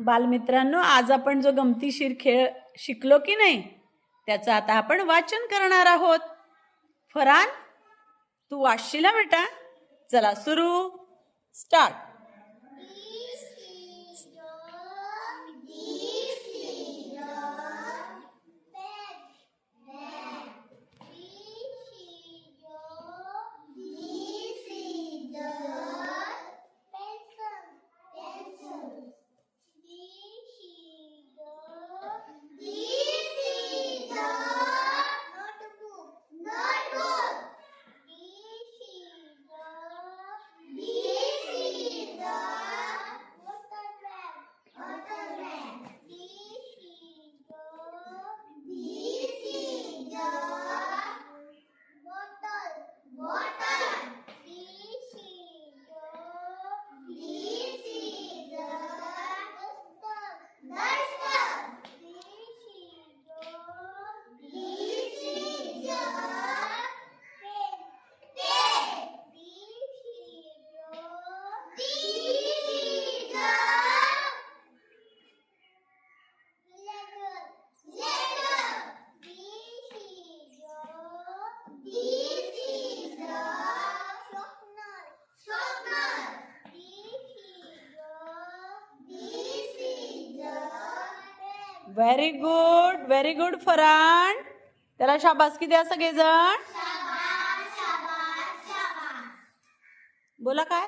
बालमित्रांनो, आज आपण जो गमतीशीर खेळ शिकलो की नाही त्याचं आता आपण वाचन करणार आहोत. फरान, तू वाचशील ना बेटा? चला सुरू, स्टार्ट. Very good Farhan. त्याला शाबासकी द्या सगळेजण. बोला काय?